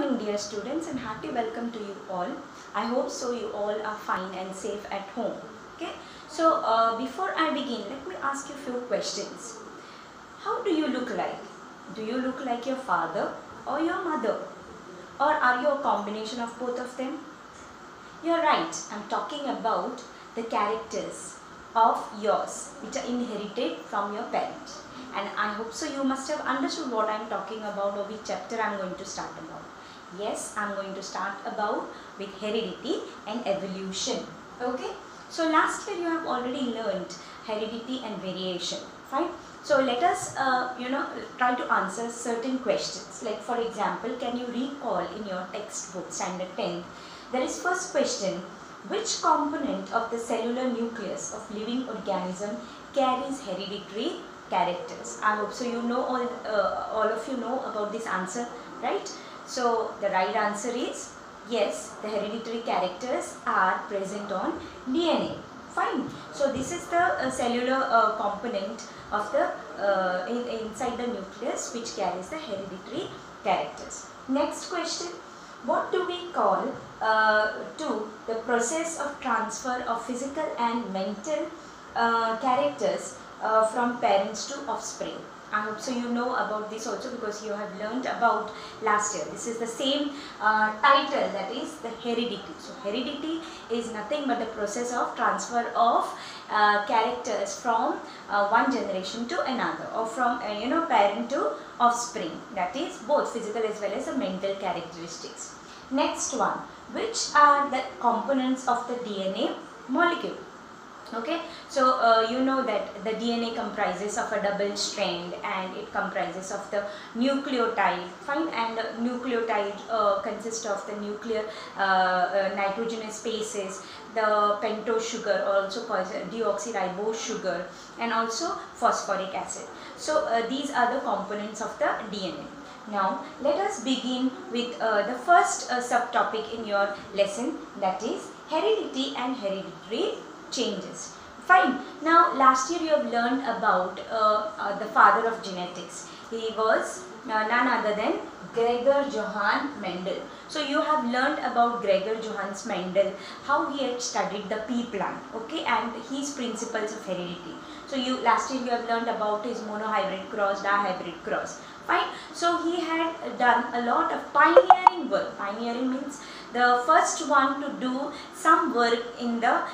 morning dear students and hearty welcome to you all. I hope so you all are fine and safe at home. Okay. So before I begin, let me ask you a few questions. How do you look like? Do you look like your father or your mother? Or are you a combination of both of them? You're right. I'm talking about the characters of yours which are inherited from your parents. And I hope so you must have understood what I'm talking about or which chapter I'm going to start about. Yes, I'm going to start about with heredity and evolution. Okay. So last year you have already learned heredity and variation. Fine. So let us try to answer certain questions. Like for example, can you recall in your textbook standard 10th, there is first question, which component of the cellular nucleus of living organism carries hereditary characters? I hope so you know all of you know about this answer, right? So the right answer is yes, the hereditary characters are present on DNA. Fine. So this is the cellular component of the inside the nucleus which carries the hereditary characters. Next question, what do we call to the process of transfer of physical and mental characters from parents to offspring? I hope so you know about this also because you have learned about last year. This is the same title, that is the heredity. So heredity is nothing but the process of transfer of characters from one generation to another, or from parent to offspring, that is both physical as well as the mental characteristics. Next one, which are the components of the DNA molecule? Okay, so you know that the DNA comprises of a double strand and it comprises of the nucleotide, fine, and nucleotide consists of the nuclear nitrogenous bases, the pentose sugar, also called deoxyribose sugar, and also phosphoric acid. So these are the components of the DNA. Now let us begin with the first subtopic in your lesson, that is heredity and hereditary changes. Fine. Now last year you have learned about the father of genetics. He was none other than Gregor Johann Mendel. So you have learned about Gregor Johann Mendel, how he had studied the pea plant, okay, and his principles of heredity. So last year you have learned about his monohybrid cross, dihybrid cross. Fine. So he had done a lot of pioneering work. Pioneering means the first one to do some work in the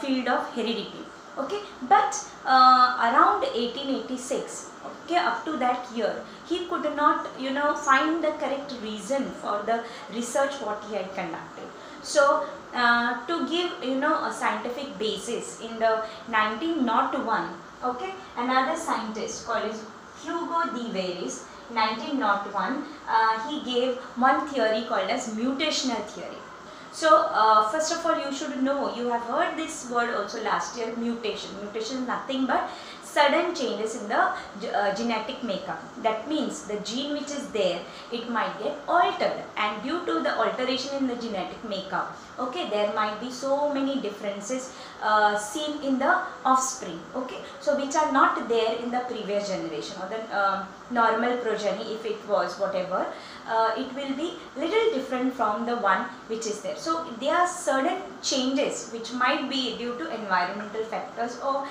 field of heredity. Okay, but around 1886, okay, up to that year, he could not find the correct reason for the research what he had conducted. So to give a scientific basis, in the 1901, okay, another scientist called Hugo de Veris, 1901, he gave one theory called as mutational theory. So first of all you should know, you have heard this word also last year, mutation. Mutation is nothing but sudden changes in the genetic makeup. That means the gene which is there, it might get altered, and due to the alteration in the genetic makeup, okay, there might be so many differences seen in the offspring, okay, so which are not there in the previous generation or the normal progeny. If it was whatever, it will be little different from the one which is there. So there are certain changes which might be due to environmental factors, or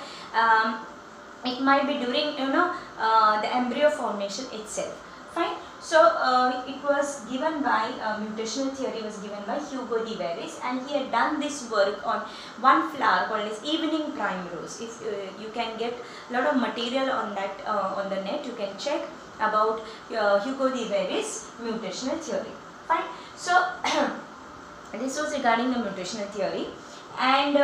it might be during the embryo formation itself. Fine. So it was given by mutational theory was given by Hugo de Veris, and he had done this work on one flower called as evening primrose. If you can get a lot of material on that on the net, you can check about Hugo de Veris mutational theory. Fine. So this was regarding the mutational theory. And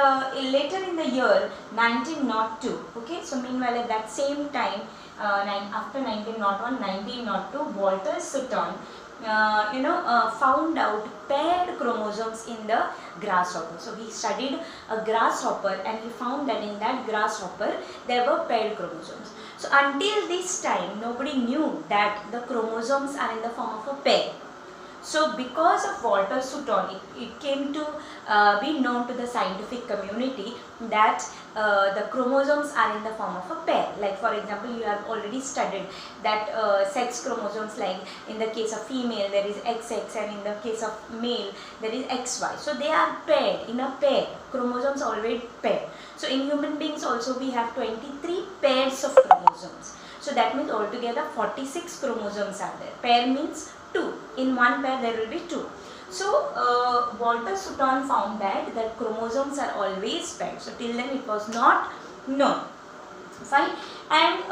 later in the year 1902, okay, so meanwhile at that same time, after 1901, 1902, Walter Sutton found out paired chromosomes in the grasshopper. So he studied a grasshopper and he found that in that grasshopper there were paired chromosomes. So until this time nobody knew that the chromosomes are in the form of a pair. So because of Walter Sutton, it came to be known to the scientific community that the chromosomes are in the form of a pair. Like for example, you have already studied that sex chromosomes, like in the case of female there is XX and in the case of male there is XY. So they are paired in a pair. Chromosomes always paired. So in human beings also we have 23 pairs of chromosomes. So that means altogether 46 chromosomes are there. Pair means 2. In one pair there will be 2. So Walter Sutton found that chromosomes are always paired. So till then it was not known. Fine. And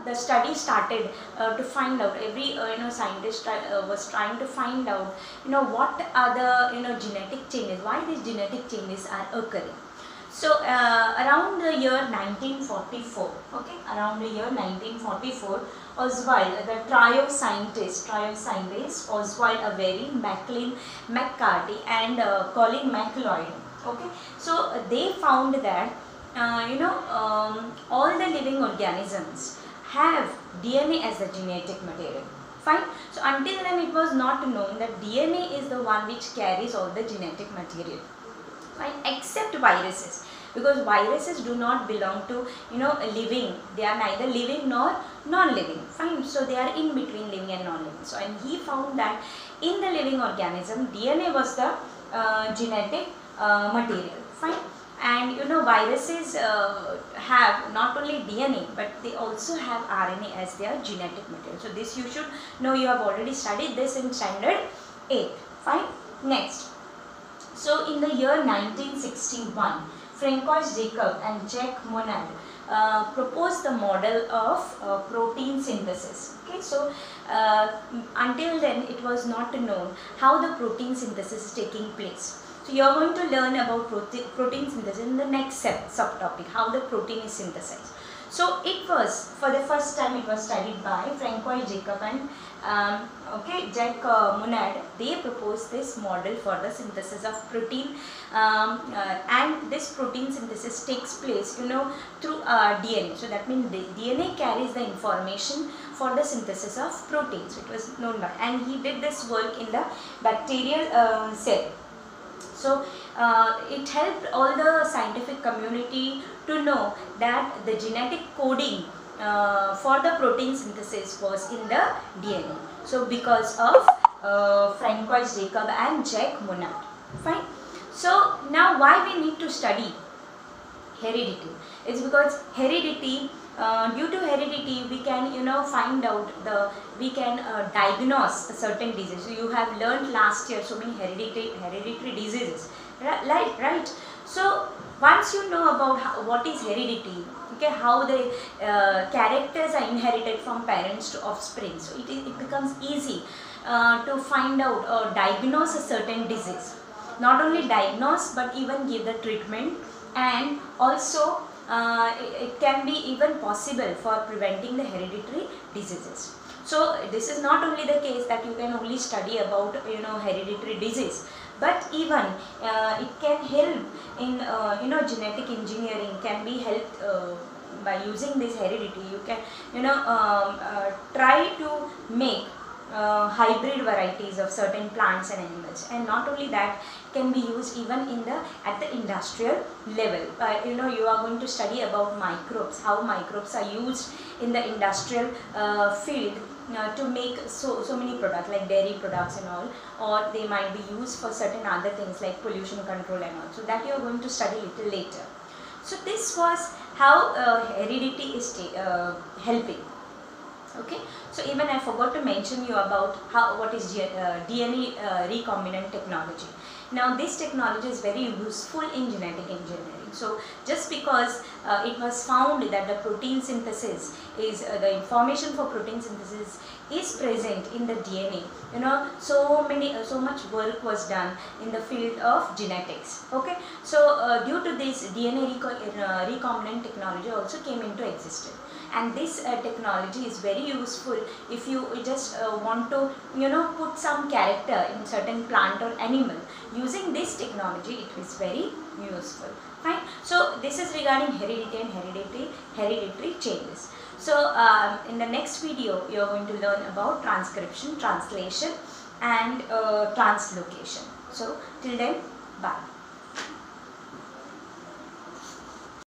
the study started to find out. Every scientist was trying to find out what are the genetic changes, why these genetic changes are occurring. So around the year 1944, okay, around the year 1944, Oswald, the trio scientists Oswald Avery, Maclean McCarty and Colin McLeod, okay. So they found that all the living organisms have DNA as the genetic material. Fine. So until then it was not known that DNA is the one which carries all the genetic material. Fine, except viruses, because viruses do not belong to living. They are neither living nor non-living. Fine. So they are in between living and non-living. So and he found that in the living organism DNA was the genetic material. Fine. And viruses have not only DNA but they also have RNA as their genetic material. So this you should know. You have already studied this in standard 8. Fine. Next. So in the year 1961, Francois Jacob and Jacques Monod proposed the model of protein synthesis. Okay, so until then it was not known how the protein synthesis is taking place. So you are going to learn about protein synthesis in the next subtopic, how the protein is synthesized. So it was, for the first time it was studied by Francois Jacob and Jacques Monod. They proposed this model for the synthesis of protein, and this protein synthesis takes place through DNA. So that means the DNA carries the information for the synthesis of proteins. It was known by, and he did this work in the bacterial cell. So it helped all the scientific community to know that the genetic coding for the protein synthesis was in the DNA. So because of Francois Jacob and Jacques Monod. Fine. So now why we need to study heredity? It's because heredity, due to heredity we can find out we can diagnose a certain disease. So you have learned last year so many hereditary diseases, right? So once you know about what is heredity, okay, how the characters are inherited from parents to offspring, so it becomes easy to find out or diagnose a certain disease. Not only diagnose but even give the treatment, and also it can be even possible for preventing the hereditary diseases. So this is not only the case that you can only study about hereditary disease, but even it can help in genetic engineering can be helped by using this heredity. You can try to make hybrid varieties of certain plants and animals, and not only that, can be used even at the industrial level. You are going to study about microbes, how microbes are used in the industrial field to make so many products like dairy products and all, or they might be used for certain other things like pollution control and all. So that you are going to study little later. So this was how heredity is helping. Okay, so even I forgot to mention you about what is DNA recombinant technology. Now this technology is very useful in genetic engineering. So just because it was found that the protein synthesis is the information for protein synthesis is present in the DNA, so much work was done in the field of genetics. Okay, so due to this, DNA recombinant technology also came into existence. And this technology is very useful if you just want to put some character in certain plant or animal. Using this technology, it is very useful. Fine. So this is regarding heredity and hereditary changes. So in the next video you are going to learn about transcription, translation and translocation. So till then, bye.